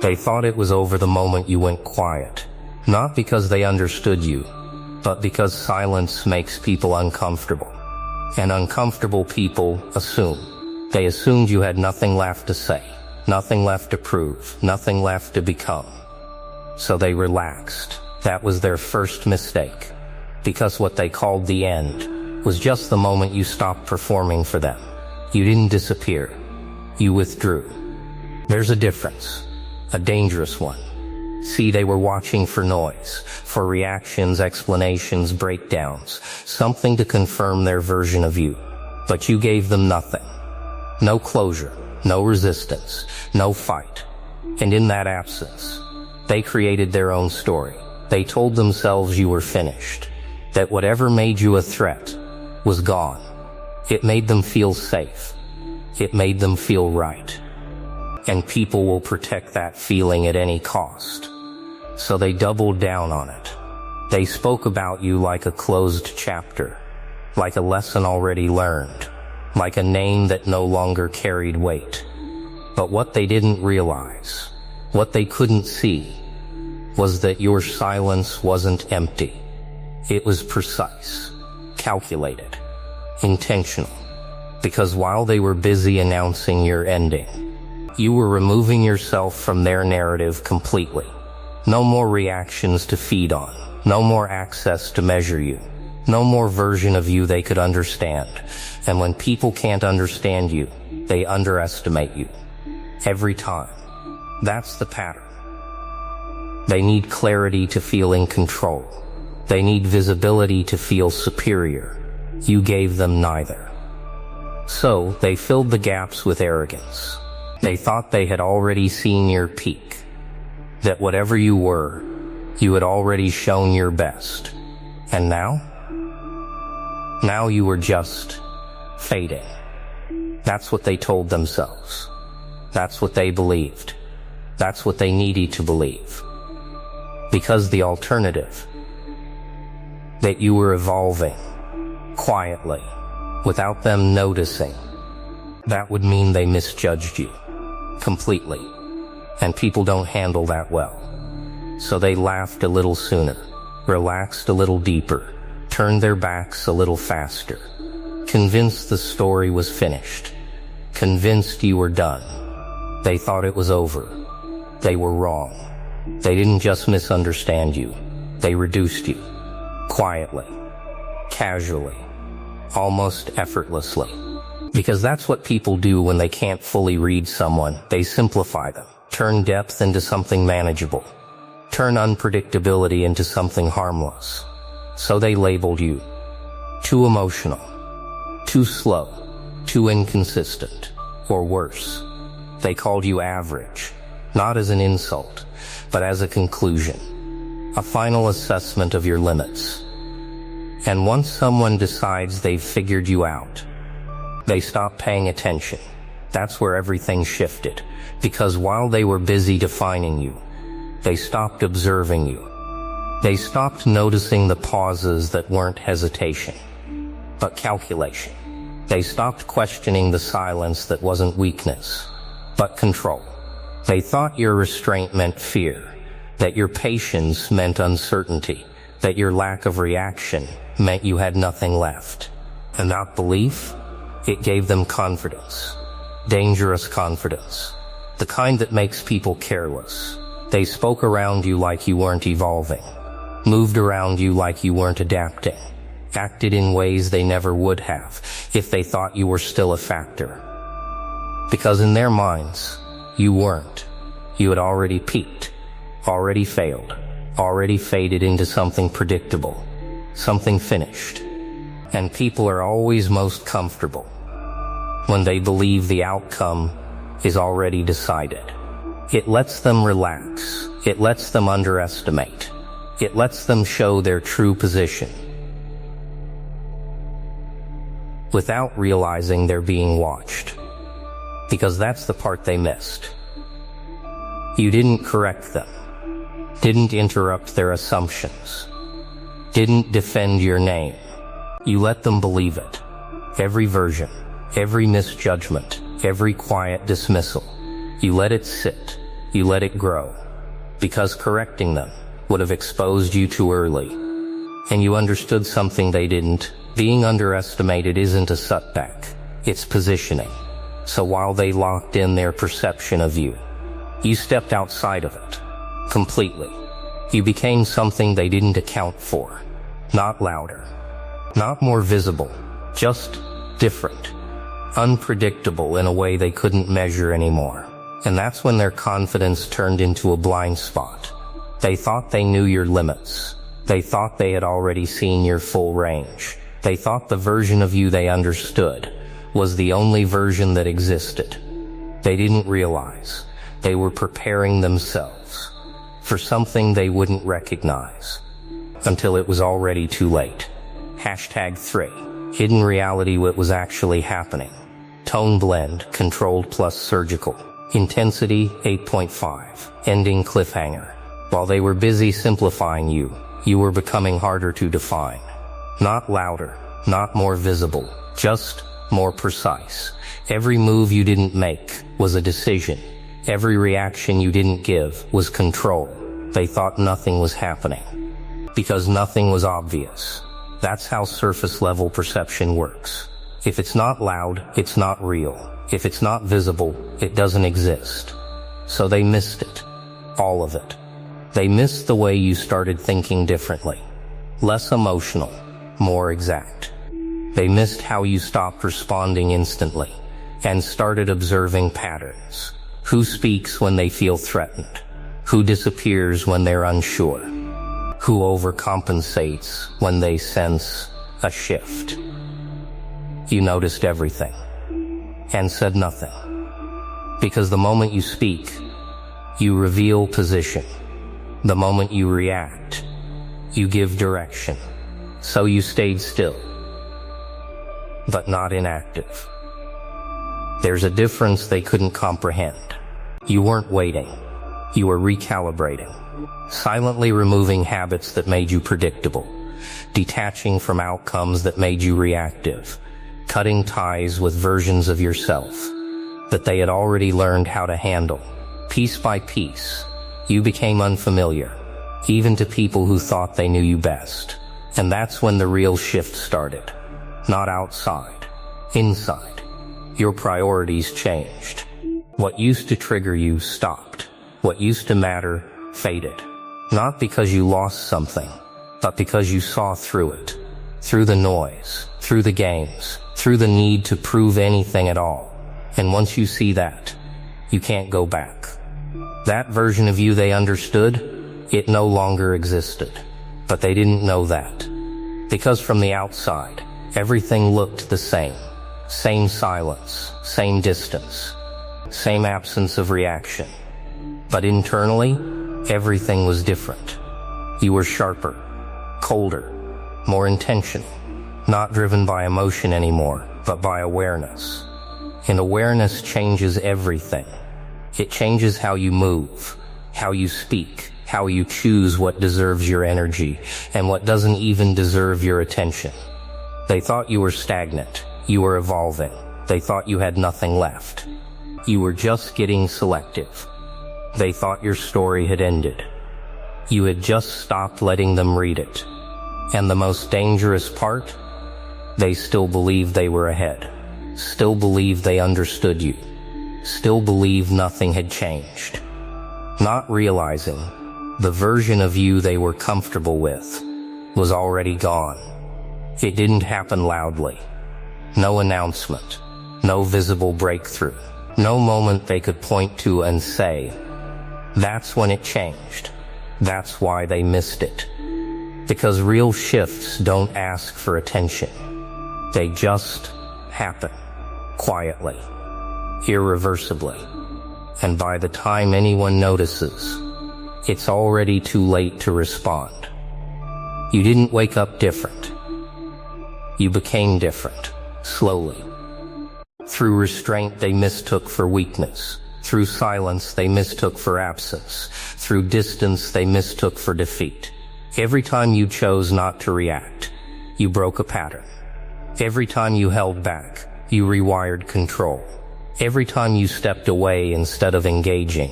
They thought it was over the moment you went quiet. Not because they understood you, but because silence makes people uncomfortable. And uncomfortable people assume. They assumed you had nothing left to say, nothing left to prove, nothing left to become. So they relaxed. That was their first mistake. Because what they called the end was just the moment you stopped performing for them. You didn't disappear. You withdrew. There's a difference. A dangerous one. See, they were watching for noise, for reactions, explanations, breakdowns, something to confirm their version of you. But you gave them nothing. No closure, no resistance, no fight. And in that absence, they created their own story. They told themselves you were finished, that whatever made you a threat was gone. It made them feel safe. It made them feel right. And people will protect that feeling at any cost. So they doubled down on it. They spoke about you like a closed chapter, like a lesson already learned, like a name that no longer carried weight. But what they didn't realize, what they couldn't see, was that your silence wasn't empty. It was precise, calculated, intentional. Because while they were busy announcing your ending, you were removing yourself from their narrative completely. No more reactions to feed on. No more access to measure you. No more version of you they could understand. And when people can't understand you, they underestimate you. Every time. That's the pattern. They need clarity to feel in control. They need visibility to feel superior. You gave them neither. So, they filled the gaps with arrogance. They thought they had already seen your peak. That whatever you were, you had already shown your best. And now? Now you were just fading. That's what they told themselves. That's what they believed. That's what they needed to believe. Because the alternative, that you were evolving, quietly, without them noticing, that would mean they misjudged you, completely. And people don't handle that well. So they laughed a little sooner, relaxed a little deeper, turned their backs a little faster, convinced the story was finished, convinced you were done. They thought it was over. They were wrong. They didn't just misunderstand you. They reduced you. Quietly. Casually. Almost effortlessly. Because that's what people do when they can't fully read someone. They simplify them. Turn depth into something manageable. Turn unpredictability into something harmless. So they labeled you too emotional, too slow, too inconsistent, or worse. They called you average, not as an insult, but as a conclusion, a final assessment of your limits. And once someone decides they've figured you out, they stop paying attention. That's where everything shifted. Because while they were busy defining you, they stopped observing you. They stopped noticing the pauses that weren't hesitation, but calculation. They stopped questioning the silence that wasn't weakness, but control. They thought your restraint meant fear, that your patience meant uncertainty, that your lack of reaction meant you had nothing left. And that belief, it gave them confidence. Dangerous confidence. The kind that makes people careless. They spoke around you like you weren't evolving. Moved around you like you weren't adapting. Acted in ways they never would have if they thought you were still a factor. Because in their minds, you weren't. You had already peaked, already failed, already faded into something predictable, something finished. And people are always most comfortable when they believe the outcome is already decided. It lets them relax. It lets them underestimate. It lets them show their true position without realizing they're being watched. Because that's the part they missed. You didn't correct them, didn't interrupt their assumptions, didn't defend your name. You let them believe it. Every version, every misjudgment, every quiet dismissal. You let it sit, You let it grow, because correcting them would have exposed you too early. And you understood something they didn't. Being underestimated isn't a setback, it's positioning. So while they locked in their perception of you, you stepped outside of it, completely. You became something they didn't account for. Not louder, not more visible, just different. Unpredictable in a way they couldn't measure anymore. And that's when their confidence turned into a blind spot. They thought they knew your limits. They thought they had already seen your full range. They thought the version of you they understood was the only version that existed. They didn't realize they were preparing themselves for something they wouldn't recognize until it was already too late. #3. Hidden reality. What was actually happening. Tone blend, controlled plus surgical. Intensity, 8.5. Ending cliffhanger. While they were busy simplifying you, you were becoming harder to define. Not louder, not more visible, just more precise. Every move you didn't make was a decision. Every reaction you didn't give was control. They thought nothing was happening, because nothing was obvious. That's how surface level perception works. If it's not loud, it's not real. If it's not visible, it doesn't exist. So they missed it. All of it. They missed the way you started thinking differently. Less emotional, more exact. They missed how you stopped responding instantly and started observing patterns. Who speaks when they feel threatened? Who disappears when they're unsure? Who overcompensates when they sense a shift? You noticed everything and said nothing. Because the moment you speak, you reveal position. The moment you react, you give direction. So you stayed still, but not inactive. There's a difference they couldn't comprehend. You weren't waiting. You were recalibrating. Silently removing habits that made you predictable. Detaching from outcomes that made you reactive. Cutting ties with versions of yourself that they had already learned how to handle. Piece by piece, you became unfamiliar, even to people who thought they knew you best. And that's when the real shift started. Not outside, inside. Your priorities changed. What used to trigger you stopped. What used to matter faded. Not because you lost something, but because you saw through it. Through the noise, through the games, through the need to prove anything at all. And once you see that, you can't go back. That version of you they understood, it no longer existed. But they didn't know that. Because from the outside, everything looked the same. Same silence, same distance, same absence of reaction. But internally, everything was different. You were sharper, colder, more intentional. Not driven by emotion anymore, but by awareness. And awareness changes everything. It changes how you move, how you speak, how you choose what deserves your energy, and what doesn't even deserve your attention. They thought you were stagnant. You were evolving. They thought you had nothing left. You were just getting selective. They thought your story had ended. You had just stopped letting them read it. And the most dangerous part? They still believed they were ahead. Still believed they understood you. Still believed nothing had changed. Not realizing the version of you they were comfortable with was already gone. It didn't happen loudly. No announcement. No visible breakthrough. No moment they could point to and say, that's when it changed. That's why they missed it. Because real shifts don't ask for attention. They just happen. Quietly. Irreversibly. And by the time anyone notices, it's already too late to respond. You didn't wake up different. You became different. Slowly. Through restraint they mistook for weakness. Through silence they mistook for absence. Through distance they mistook for defeat. Every time you chose not to react, you broke a pattern. Every time you held back, you rewired control. Every time you stepped away instead of engaging,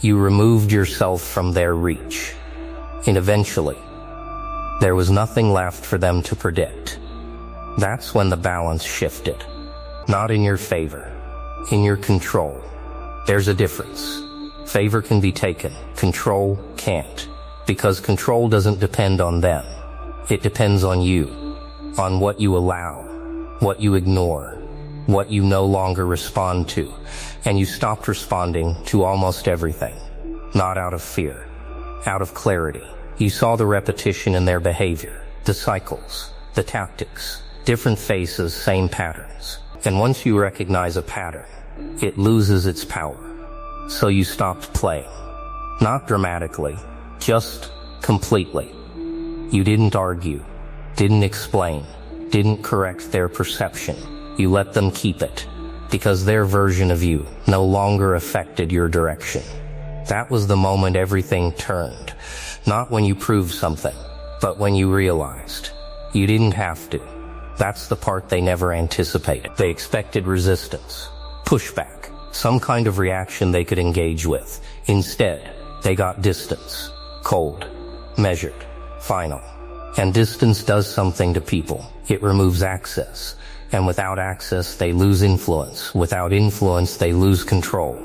you removed yourself from their reach. And eventually, there was nothing left for them to predict. That's when the balance shifted. Not in your favor, in your control. There's a difference. Favor can be taken, control can't. Because control doesn't depend on them. It depends on you, on what you allow, what you ignore, what you no longer respond to. And you stopped responding to almost everything. Not out of fear, out of clarity. You saw the repetition in their behavior, the cycles, the tactics, different faces, same patterns. And once you recognize a pattern, it loses its power. So you stopped playing. Not dramatically, just completely. You didn't argue, didn't explain, didn't correct their perception. You let them keep it, because their version of you no longer affected your direction. That was the moment everything turned. Not when you proved something, but when you realized you didn't have to. That's the part they never anticipated. They expected resistance, pushback, some kind of reaction they could engage with. Instead, they got distance, cold, measured, final. And distance does something to people. It removes access. And without access, they lose influence. Without influence, they lose control.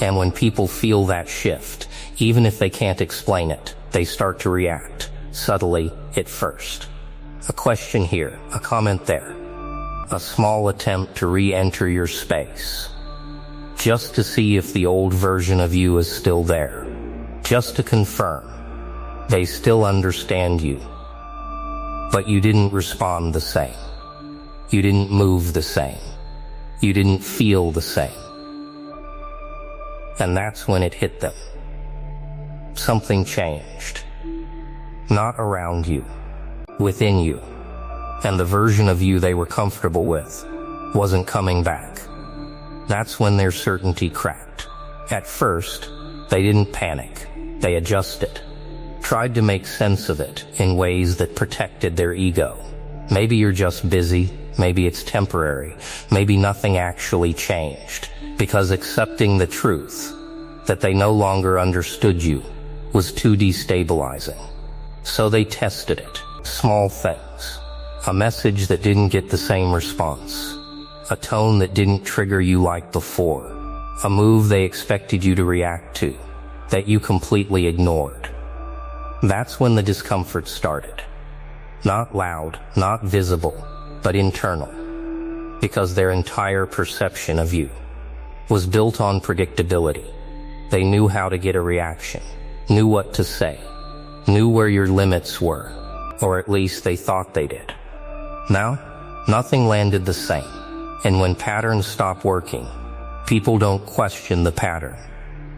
And when people feel that shift, even if they can't explain it, they start to react, subtly at first. A question here, a comment there. A small attempt to re-enter your space. Just to see if the old version of you is still there. Just to confirm they still understand you. But you didn't respond the same. You didn't move the same. You didn't feel the same. And that's when it hit them. Something changed. Not around you, within you. And the version of you they were comfortable with wasn't coming back. That's when their certainty cracked. At first, they didn't panic. They adjusted. Tried to make sense of it in ways that protected their ego. Maybe you're just busy. Maybe it's temporary. Maybe nothing actually changed. Because accepting the truth that they no longer understood you was too destabilizing. So they tested it. Small things. A message that didn't get the same response. A tone that didn't trigger you like before. A move they expected you to react to, that you completely ignored. That's when the discomfort started. Not loud, not visible, but internal. Because their entire perception of you was built on predictability. They knew how to get a reaction, knew what to say, knew where your limits were, or at least they thought they did. Now, nothing landed the same. And when patterns stop working, people don't question the pattern.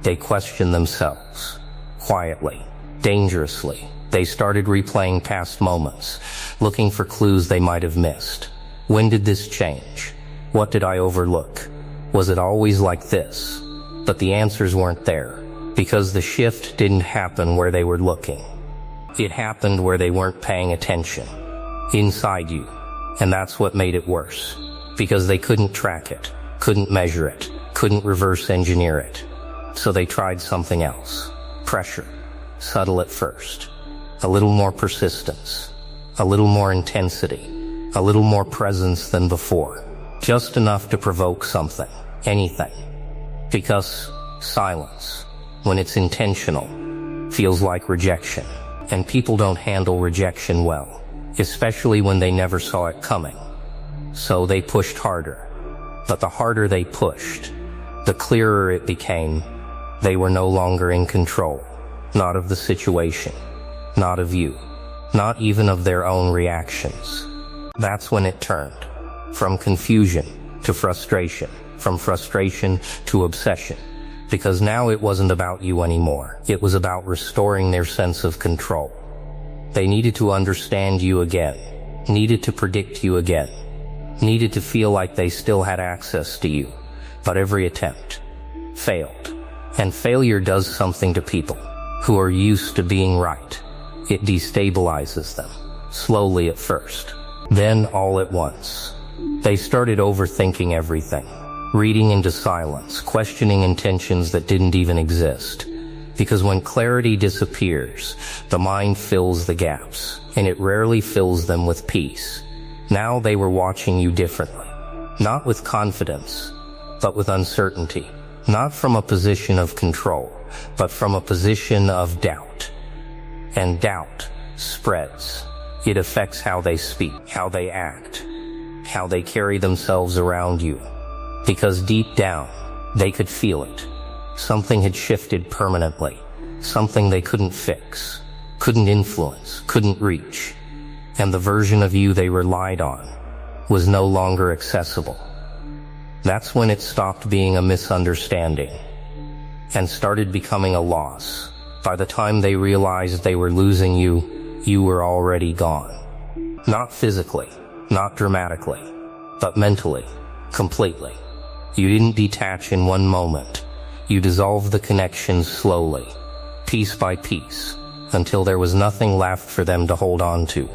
They question themselves. Quietly, dangerously, they started replaying past moments, looking for clues they might have missed. When did this change? What did I overlook? Was it always like this? But the answers weren't there, because the shift didn't happen where they were looking. It happened where they weren't paying attention. Inside you. And that's what made it worse. Because they couldn't track it, couldn't measure it, couldn't reverse engineer it. So they tried something else. Pressure. Subtle at first. A little more persistence. A little more intensity. A little more presence than before. Just enough to provoke something. Anything. Because silence, when it's intentional, feels like rejection. And people don't handle rejection well. Especially when they never saw it coming. So they pushed harder. But the harder they pushed, the clearer it became. They were no longer in control. Not of the situation. Not of you. Not even of their own reactions. That's when it turned. From confusion to frustration. From frustration to obsession. Because now it wasn't about you anymore. It was about restoring their sense of control. They needed to understand you again. Needed to predict you again. Needed to feel like they still had access to you. But every attempt failed. And failure does something to people who are used to being right. It destabilizes them, slowly at first. Then all at once, they started overthinking everything. reading into silence, questioning intentions that didn't even exist. Because when clarity disappears, the mind fills the gaps, and it rarely fills them with peace. Now they were watching you differently. Not with confidence, but with uncertainty. Not from a position of control, but from a position of doubt. And doubt spreads. It affects how they speak, how they act, how they carry themselves around you. Because deep down, they could feel it. Something had shifted permanently. Something they couldn't fix, couldn't influence, couldn't reach. And the version of you they relied on was no longer accessible. That's when it stopped being a misunderstanding and started becoming a loss. By the time they realized they were losing you, you were already gone. Not physically, not dramatically, but mentally, completely. You didn't detach in one moment. You dissolved the connections slowly, piece by piece, until there was nothing left for them to hold on to.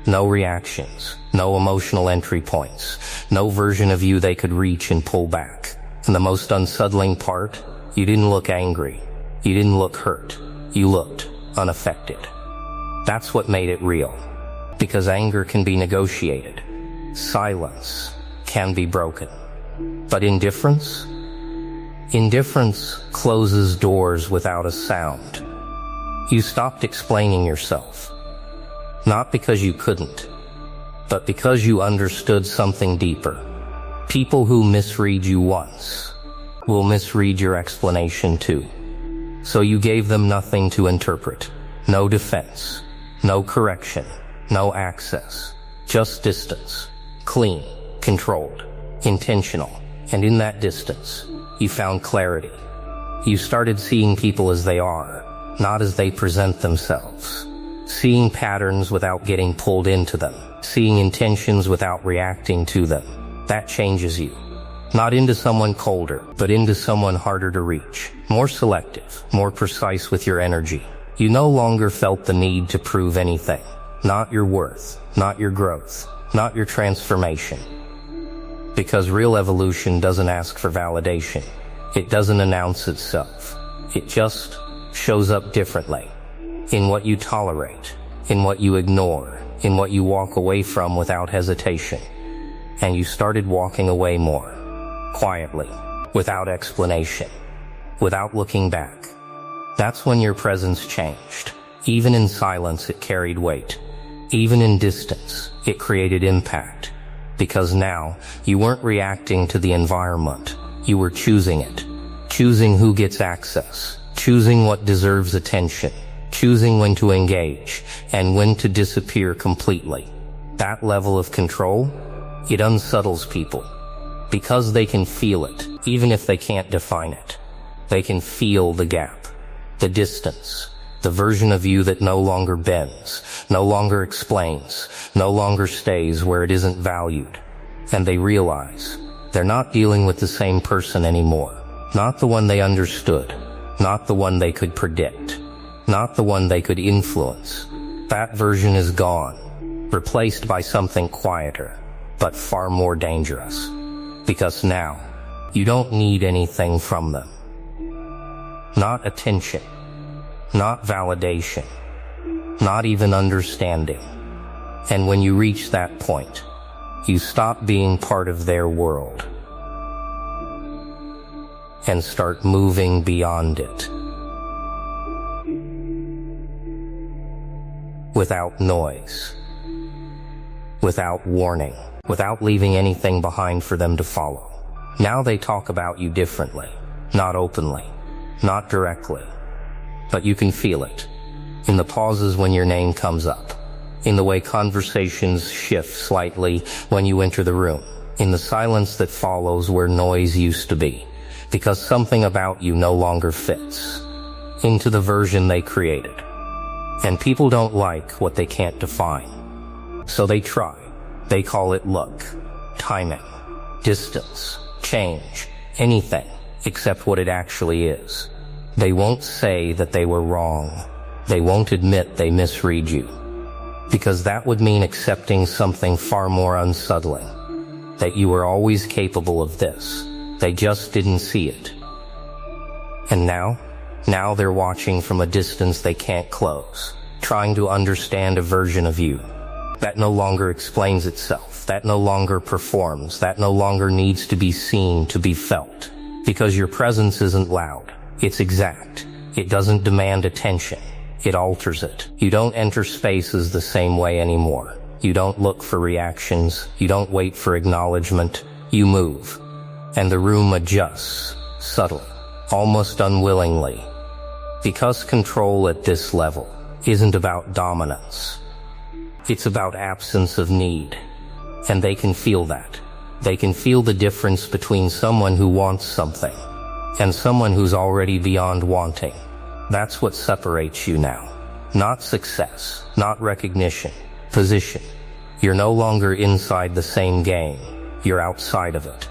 No reactions, no emotional entry points, no version of you they could reach and pull back. And the most unsettling part, you didn't look angry. You didn't look hurt. You looked unaffected. That's what made it real. Because anger can be negotiated. Silence can be broken. But indifference? Indifference closes doors without a sound. You stopped explaining yourself. Not because you couldn't, but because you understood something deeper. People who misread you once will misread your explanation too. So you gave them nothing to interpret. No defense, no correction, no access. Just distance. Clean, controlled, intentional. And in that distance, you found clarity. You started seeing people as they are, not as they present themselves. Seeing patterns without getting pulled into them. Seeing intentions without reacting to them. That changes you. Not into someone colder, but into someone harder to reach. More selective, more precise with your energy. You no longer felt the need to prove anything. Not your worth, not your growth, not your transformation. Because real evolution doesn't ask for validation. It doesn't announce itself. It just shows up differently. In what you tolerate, in what you ignore, in what you walk away from without hesitation. And you started walking away more. Quietly, without explanation, without looking back. That's when your presence changed. Even in silence, it carried weight. Even in distance, it created impact. Because now, you weren't reacting to the environment. You were choosing it. Choosing who gets access. Choosing what deserves attention. Choosing when to engage, and when to disappear completely. That level of control, it unsettles people. Because they can feel it, even if they can't define it. They can feel the gap, the distance, the version of you that no longer bends, no longer explains, no longer stays where it isn't valued. And they realize they're not dealing with the same person anymore. Not the one they understood, not the one they could predict, not the one they could influence. That version is gone, replaced by something quieter, but far more dangerous. Because now, you don't need anything from them. Not attention, not validation, not even understanding. And when you reach that point, you stop being part of their world and start moving beyond it. Without noise, without warning, without leaving anything behind for them to follow. Now they talk about you differently, not openly, not directly, but you can feel it. In the pauses when your name comes up, in the way conversations shift slightly when you enter the room, in the silence that follows where noise used to be, because something about you no longer fits into the version they created. And people don't like what they can't define. So they try. They call it luck, timing, distance, change, anything except what it actually is. They won't say that they were wrong. They won't admit they misread you. Because that would mean accepting something far more unsettling. That you were always capable of this. They just didn't see it. And now they're watching from a distance they can't close, trying to understand a version of you that no longer explains itself, that no longer performs, that no longer needs to be seen to be felt. Because your presence isn't loud. It's exact. It doesn't demand attention. It alters it. You don't enter spaces the same way anymore. You don't look for reactions. You don't wait for acknowledgement. You move. And the room adjusts, subtly, almost unwillingly. Because control at this level isn't about dominance. It's about absence of need. And they can feel that. They can feel the difference between someone who wants something and someone who's already beyond wanting. That's what separates you now. Not success, not recognition, position. You're no longer inside the same game. You're outside of it.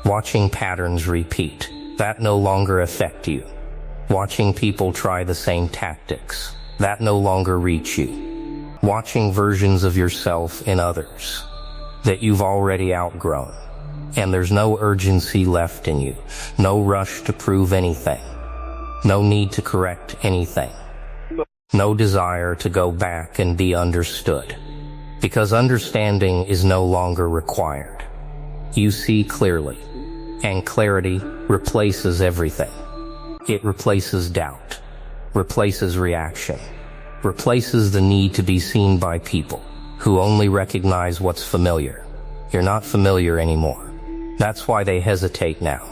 Watching patterns repeat, that no longer affect you. Watching people try the same tactics, that no longer reach you. Watching versions of yourself in others that you've already outgrown. And there's no urgency left in you, no rush to prove anything, no need to correct anything, no desire to go back and be understood. Because understanding is no longer required. You see clearly, and clarity replaces everything. It replaces doubt, replaces reaction, replaces the need to be seen by people who only recognize what's familiar. You're not familiar anymore. That's why they hesitate now.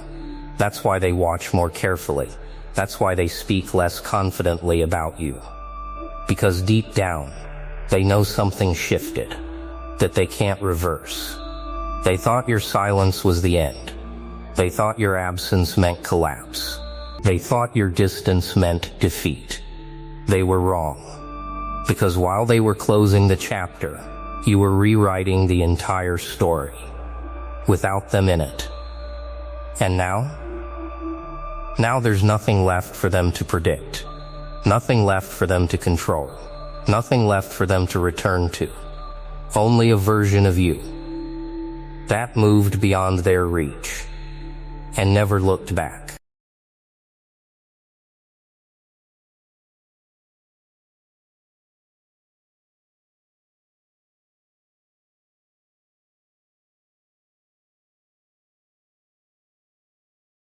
That's why they watch more carefully. That's why they speak less confidently about you. Because deep down, they know something shifted, that they can't reverse. They thought your silence was the end. They thought your absence meant collapse. They thought your distance meant defeat. They were wrong. Because while they were closing the chapter, you were rewriting the entire story, without them in it. And now? Now there's nothing left for them to predict. Nothing left for them to control. Nothing left for them to return to. Only a version of you that moved beyond their reach and never looked back.